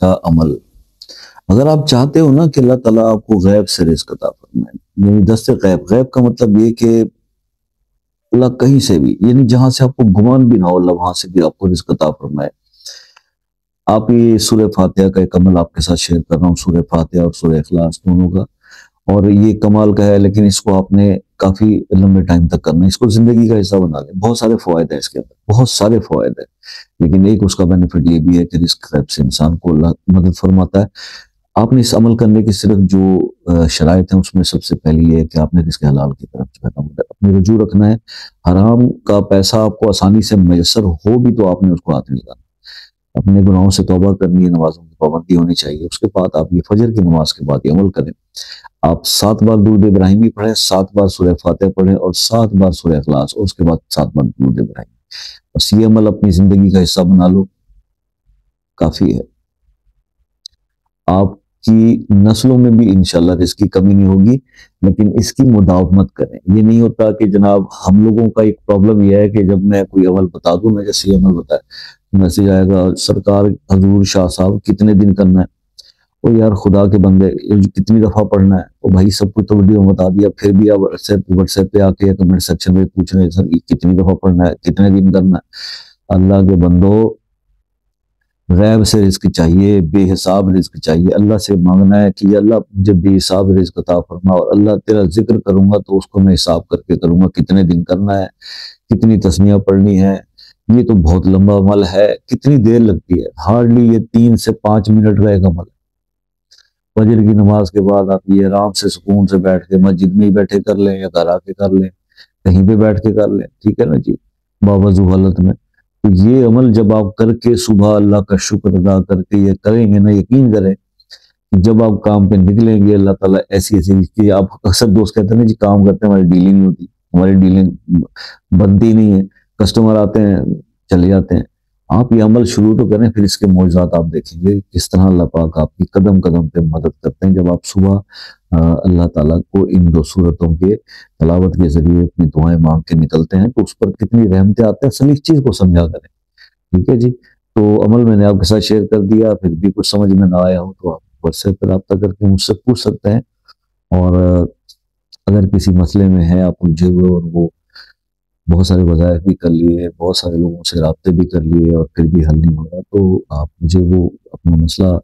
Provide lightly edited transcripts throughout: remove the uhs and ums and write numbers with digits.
کا عمل. اگر آپ چاہتے ہو نا کہ اللہ تعالیٰ آپ کو غیب سے رزق عطا فرمائے، یعنی دست غیب، غیب کا مطلب یہ کہ اللہ کہیں سے بھی، یعنی جہاں سے آپ کو گمان بھی نہ ہو، اللہ وہاں سے بھی آپ کو رزق عطا فرمائے. آپ یہ سورہ فاتحہ کا ایک عمل آپ کے ساتھ شیئر کر رہا ہوں، سورہ فاتحہ اور سورہ اخلاص دونوں کا. اور یہ کمال کا ہے، لیکن اس کو آپ نے کافی لمبے ٹائم تک کرنا ہے، اس کو زندگی کا حصہ بنا لیں. بہت سارے فوائد ہیں اس کے اندر، بہت سارے فوائد ہیں، لیکن ایک اس کا بینیفٹ یہ بھی ہے کہ رزق غیب سے انسان کو اللہ مدد فرماتا ہے. آپ نے اس عمل کرنے کی صرف جو شرائط ہیں، اس میں سب سے پہلی یہ ہے کہ آپ نے رزق حلال کی طرف جو ہے نا اپنی رجوع رکھنا ہے. حرام کا پیسہ آپ کو آسانی سے میسر ہو بھی تو آپ نے اس کو ہاتھ نہیں لگانا. اپنے گناہوں سے توبہ کرنی ہے، نمازوں کی پابندی ہونی چاہیے. اس کے بعد آپ یہ فجر کی نماز کے بعد یہ عمل کریں. آپ 7 بار درود ابراہیمی پڑھیں، 7 بار سورہ فاتحہ پڑھیں، اور 7 بار سورہ اخلاص، اور اس کے بعد 7 بار درود ابراہیمی. بس یہ عمل اپنی زندگی کا حصہ بنا لو، کافی ہے. آپ کی نسلوں میں بھی انشاءاللہ رزق کی کمی نہیں ہوگی، لیکن اس کی مداومت کریں. یہ نہیں ہوتا کہ جناب ہم لوگوں کا ایک پرابلم یہ ہے کہ جب میں کوئی عمل بتا دوں، میں جیسے یہ عمل بتایا میسج آئے گا، سرکار حضور شاہ صاحب کتنے دن کرنا ہے. او یار خدا کے بندے، کتنی دفعہ پڑھنا ہے؟ او بھائی سب کچھ تو ویڈیو میں بتا دیا، پھر بھی آپ واٹس ایپ پہ آ کے یا کمنٹ سیکشن میں پوچھ رہے ہیں سر کتنی دفعہ پڑھنا ہے، کتنے دن کرنا ہے. اللہ کے بندو، غیب سے رزق چاہیے، بے حساب رزق چاہیے. اللہ سے مانگنا ہے کہ اللہ جب بے حساب رزق عطا فرما، اور اللہ تیرا ذکر کروں گا تو اس کو میں حساب کر کے کروں گا، کتنے دن کرنا ہے، کتنی تسمیاں پڑھنی ہے. یہ تو بہت لمبا عمل ہے، کتنی دیر لگتی ہے؟ ہارڈلی یہ 3 سے 5 منٹ کا ایک عمل ہے. فجر کی نماز کے بعد آپ یہ آرام سے سکون سے بیٹھ کے مسجد میں ہی بیٹھے کر لیں، یا گھر آ کے کر لیں، کہیں پہ بیٹھ کے کر لیں، ٹھیک ہے نا جی، باوضو حالت میں. تو یہ عمل جب آپ کر کے صبح اللہ کا شکر ادا کر کے یہ کریں گے نا، یقین کریں جب آپ کام پہ نکلیں گے اللہ تعالیٰ ایسی ایسی کہ آپ اکثر دوست کہتے ہیں نا جی کام کرتے ہیں ہماری ڈیلنگ نہیں ہوتی، ہماری ڈیلنگ بنتی نہیں ہے، کسٹمر آتے ہیں چلے جاتے ہیں. آپ یہ عمل شروع تو کریں، پھر اس کے معجزات آپ دیکھیں گے کس طرح اللہ پاک آپ کی قدم قدم پہ مدد کرتے ہیں. جب آپ صبح اللہ تعالیٰ کو ان 2 صورتوں کے تلاوت کے ذریعے اپنی دعائیں مانگ کے نکلتے ہیں تو اس پر کتنی رحمتیں آتے ہیں. اصل اس چیز کو سمجھا کریں، ٹھیک ہے جی. تو عمل میں نے آپ کے ساتھ شیئر کر دیا، پھر بھی کچھ سمجھ میں نہ آیا ہو تو آپ واٹس ایپ پہ رابطہ کر کے مجھ سے پوچھ سکتے ہیں. اور اگر کسی مسئلے میں ہے آپ الجھے ہوئے اور وہ بہت سارے وظائف بھی کر لیے، بہت سارے لوگوں سے رابطے بھی کر لیے اور پھر بھی حل نہیں ہو رہا، تو آپ مجھے وہ اپنا مسئلہ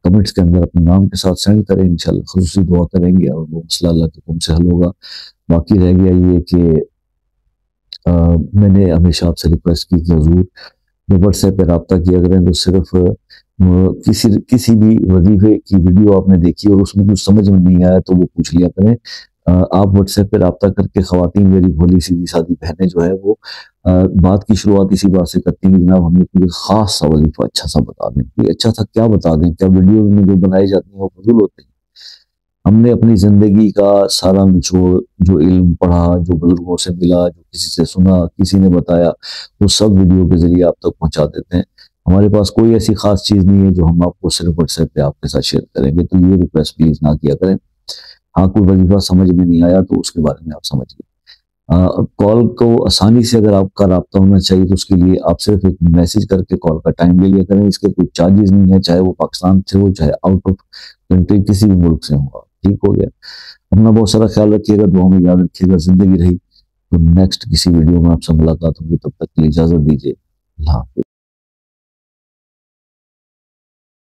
کمنٹس کے اندر اپنے نام کے ساتھ سینڈ کریں، انشاءاللہ خصوصی دعا کریں گے اور وہ مسئلہ اللہ کے حکم سے حل ہوگا. باقی رہ گیا یہ کہ میں نے ہمیشہ آپ سے ریکویسٹ کی کہ حضور جب واٹس ایپ پہ رابطہ کیا کریں تو صرف کسی بھی وظیفے کی ویڈیو آپ نے دیکھی اور اس میں کچھ سمجھ میں نہیں آیا تو وہ پوچھ لیا کریں. آپ واٹس ایپ پہ رابطہ کر کے خواتین میری بھولی سیدھی سادی بہنیں جو ہے وہ بات کی شروعات اسی بات سے کرتی ہیں کہ جناب ہمیں کوئی خاص سا وظیفہ اچھا سا بتا دیں. کوئی اچھا سا کیا بتا دیں؟ کیا ویڈیوز میں جو بنائی جاتی ہیں وہ فضول ہوتے ہیں؟ ہم نے اپنی زندگی کا سارا نچوڑ، جو علم پڑھا، جو بزرگوں سے ملا، جو کسی سے سنا، کسی نے بتایا، وہ سب ویڈیو کے ذریعے آپ تک پہنچا دیتے ہیں. ہمارے پاس کوئی ایسی خاص چیز نہیں ہے جو ہم آپ کو صرف واٹس ایپ پہ آپ کے ساتھ شیئر کریں گے. تو یہ ریکویسٹ پلیز نہ کیا کریں. ہاں کوئی وظیفہ سمجھ میں نہیں آیا تو اس کے بارے میں آپ سمجھ لیں. کال کو آسانی سے اگر آپ کا رابطہ ہونا چاہیے تو اس کے لیے آپ صرف ایک میسج کر کے کال کا ٹائم لے لیا کریں. اس کے کوئی چارجز نہیں ہے، چاہے وہ پاکستان سے ہو چاہے آؤٹ آف کنٹری کسی بھی ملک سے ہوں. ٹھیک ہو گیا. اپنا بہت سارا خیال رکھیے گا، دعاؤں میں یاد رکھیے گا. زندگی رہی تو نیکسٹ کسی ویڈیو میں آپ سے ملاقات ہوگی، تب تک کے لیے اجازت دیجیے. اللہ حافظ.